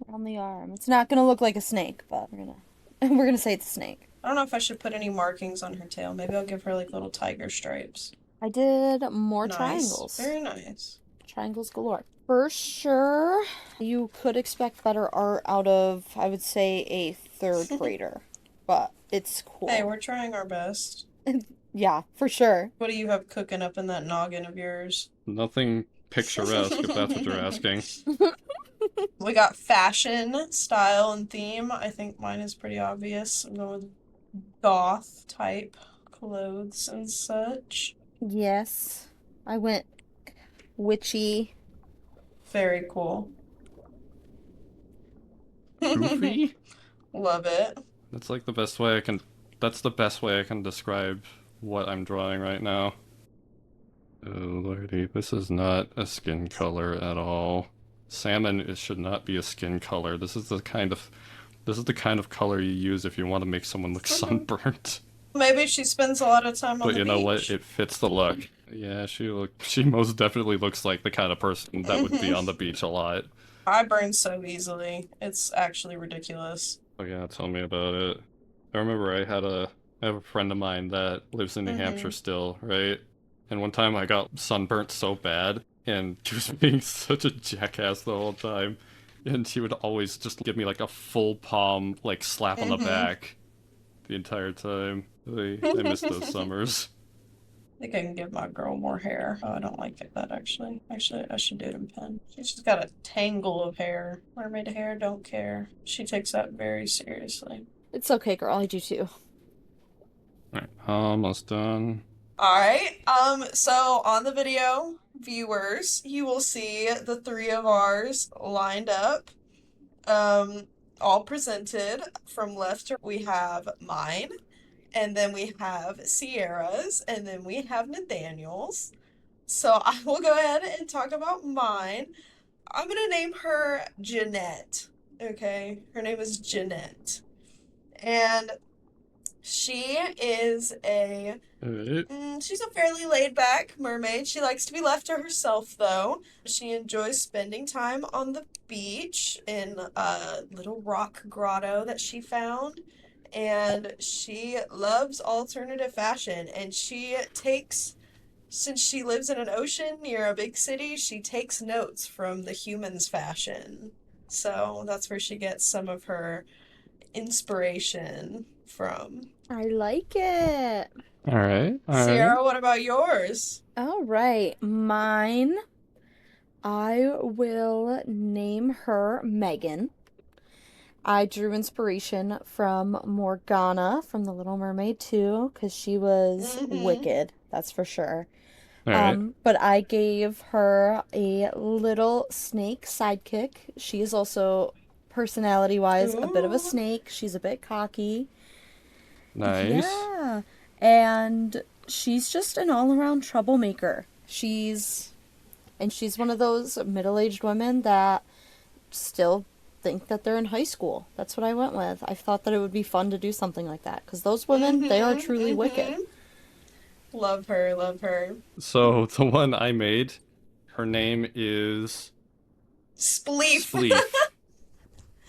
on the arm. It's not gonna look like a snake, but we're gonna say it's a snake. I don't know if I should put any markings on her tail. Maybe I'll give her like little tiger stripes. I did more Nice. triangles. Very nice. Triangles galore. For sure, you could expect better art out of, I would say, a third grader, but it's cool. Hey, we're trying our best. Yeah, for sure. What do you have cooking up in that noggin of yours? Nothing picturesque, if that's what you're asking. We got fashion, style, and theme. I think mine is pretty obvious. I'm going with goth type clothes and such. Yes, I went witchy. Very cool. Goofy? Love it. That's like the best way I can. That's the best way I can describe what I'm drawing right now. Oh lordy, this is not a skin color at all. Salmon should not be a skin color. This is the kind of color you use if you want to make someone look sunburnt. Maybe she spends a lot of time on But the you know what? beach. It fits the look. Yeah, she most definitely looks like the kind of person that would be on the beach a lot. I burn so easily. It's actually ridiculous. Oh yeah, tell me about it. I remember I have a friend of mine that lives in New Hampshire still, right? And one time I got sunburnt so bad, and she was being such a jackass the whole time. And she would always just give me like a full palm, like slap on the back the entire time. I miss those summers. I think I can give my girl more hair. Oh, I don't like that actually. Actually, I should do it in pen. She's just got a tangle of hair. Mermaid hair, don't care. She takes that very seriously. It's okay, girl. I do too. Alright, almost done. Alright, so on the video, viewers, you will see the three of ours lined up, all presented. From left to we have mine, and then we have Sierra's, and then we have Nathaniel's. So I will go ahead and talk about mine. I'm gonna name her Jeanette, okay? Her name is Jeanette. And she is she's a fairly laid back mermaid. She likes to be left to herself though. She enjoys spending time on the beach in a little rock grotto that she found. And she loves alternative fashion. And since she lives in an ocean near a big city, she takes notes from the humans' fashion. So that's where she gets some of her inspiration from. I like it. Alright, Sarah, what about yours? All right, mine. I will name her Megan. I drew inspiration from Morgana from The Little Mermaid too, because she was wicked, that's for sure. Alright. But I gave her a little snake sidekick. She is also, personality-wise, a bit of a Ooh. snake. She's a bit cocky. Nice. Yeah. And she's just an all-around troublemaker. She's one of those middle-aged women that still think that they're in high school. That's what I went with. I thought that it would be fun to do something like that. Because those women, they are truly wicked. Love her, love her. So the one I made, her name is Spleef. Spleef,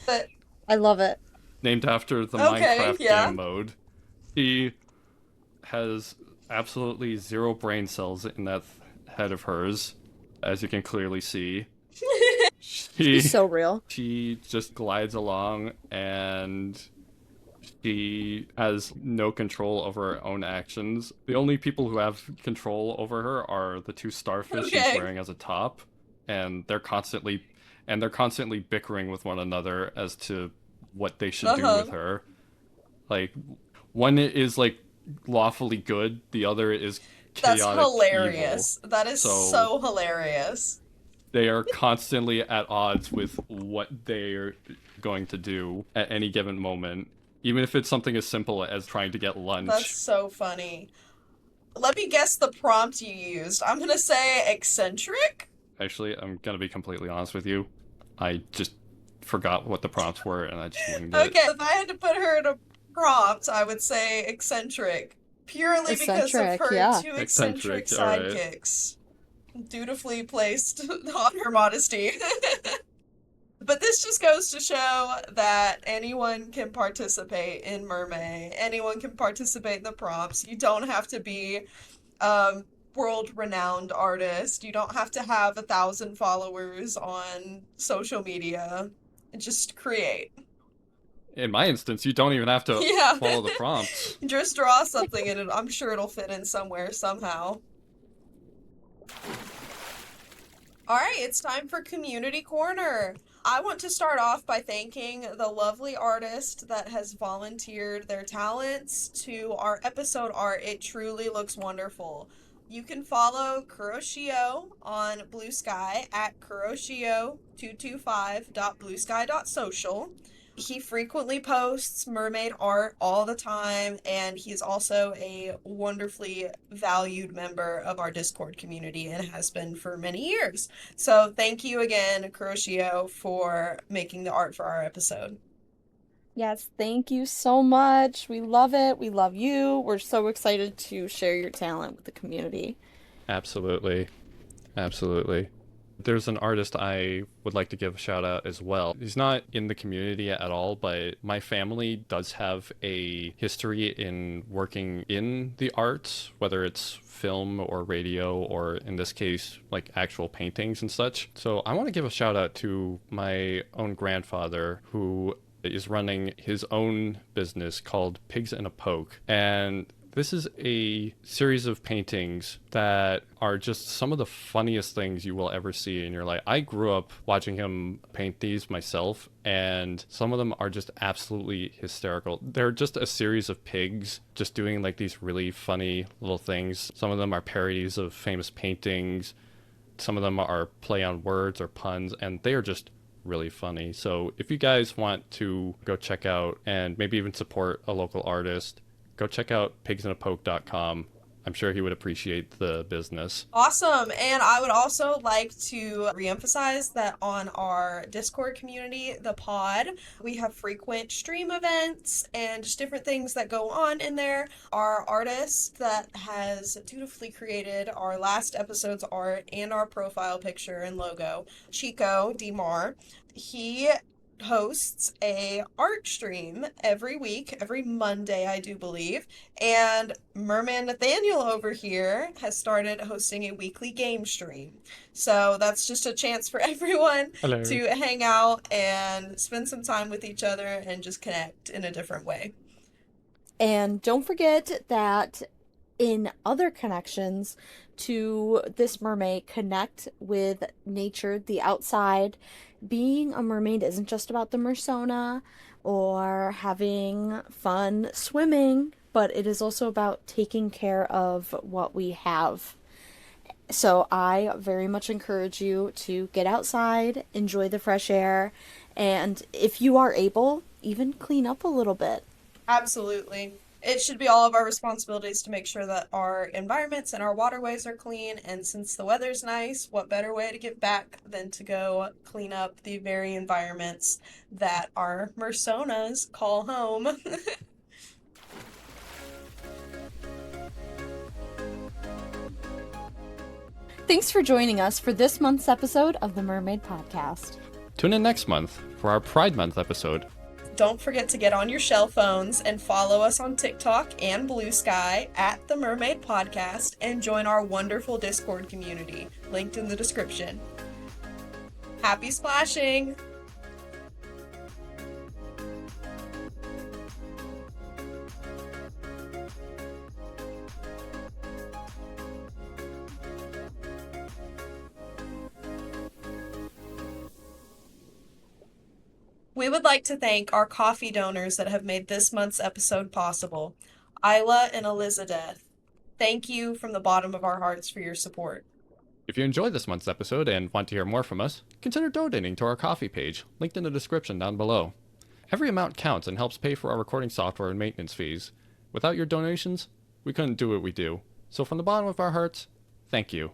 But I love it. named after the Okay, Minecraft yeah. game mode. She has absolutely zero brain cells in that head of hers, as you can clearly see. She's so real. She just glides along and she has no control over her own actions. The only people who have control over her are the two starfish she's Okay. wearing as a top, and they're constantly bickering with one another as to what they should do with her. Like, One is like lawfully good, the other is That's chaotic evil. hilarious. That is So so hilarious. they are constantly at odds with what they're going to do at any given moment, even if it's something as simple as trying to get That's lunch. so funny. Let me guess the prompt you used. I'm gonna say eccentric. Actually, I'm gonna be completely honest with you. I just forgot what the prompts were and I just winged it. Okay, if I had to put her in a prompt, I would say eccentric. Purely because of Eccentric, her yeah. two eccentric Eccentric, all right. sidekicks. Dutifully placed on her modesty. But this just goes to show that anyone can participate in MerMay. Anyone can participate in the prompts. You don't have to be world-renowned artist. You don't have to have 1,000 followers on social media. Just create. In my instance, you don't even have to Yeah. follow the prompts. Just draw something and I'm sure it'll fit in somewhere, somehow. Alright, it's time for Community Corner. I want to start off by thanking the lovely artist that has volunteered their talents to our episode art. It truly looks wonderful. You can follow Kuroshio on Blue Sky at kuroshio225.bluesky.social. He frequently posts mermaid art all the time, and he's also a wonderfully valued member of our Discord community and has been for many years. So thank you again, Kuroshio, for making the art for our episode. Yes, thank you so much. We love it. We love you. We're so excited to share your talent with the community. Absolutely. Absolutely. There's an artist I would like to give a shout out as well. He's not in the community at all, but my family does have a history in working in the arts, whether it's film or radio or in this case, like actual paintings and such. So I want to give a shout out to my own grandfather who is running his own business called Pigs in a Poke. And this is a series of paintings that are just some of the funniest things you will ever see in your life. I grew up watching him paint these myself, and some of them are just absolutely hysterical. They're just a series of pigs just doing like these really funny little things. Some of them are parodies of famous paintings. Some of them are play on words or puns, and they are just really funny. So if you guys want to go check out and maybe even support a local artist, go check out pigsinapoke.com. I'm sure he would appreciate the business. Awesome. And I would also like to reemphasize that on our Discord community, the pod, we have frequent stream events and just different things that go on in there. Our artist that has dutifully created our last episode's art and our profile picture and logo, Chico DeMar, he hosts a art stream every week, every Monday, I do believe. And Merman Nathaniel over here has started hosting a weekly game stream. So that's just a chance for everyone Hello. to hang out and spend some time with each other and just connect in a different way. And don't forget that in other connections to this mermaid, connect with nature, the outside. Being a mermaid isn't just about the mersona or having fun swimming, but it is also about taking care of what we have. So I very much encourage you to get outside, enjoy the fresh air, and if you are able, even clean up a little bit. Absolutely. It should be all of our responsibilities to make sure that our environments and our waterways are clean. And since the weather's nice, what better way to give back than to go clean up the very environments that our Mersonas call home? Thanks for joining us for this month's episode of the Mermaid Podcast. Tune in next month for our Pride Month episode. Don't forget to get on your shell phones and follow us on TikTok and Blue Sky at the Mermaid Podcast and join our wonderful Discord community, linked in the description. Happy splashing! We would like to thank our coffee donors that have made this month's episode possible, Isla and Elizabeth. Thank you from the bottom of our hearts for your support. If you enjoyed this month's episode and want to hear more from us, consider donating to our Coffee page, linked in the description down below. Every amount counts and helps pay for our recording software and maintenance fees. Without your donations, we couldn't do what we do. So from the bottom of our hearts, thank you.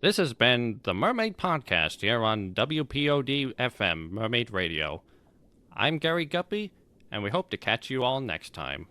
This has been the Mermaid Podcast here on WPOD FM, Mermaid Radio. I'm Gary Guppy, and we hope to catch you all next time.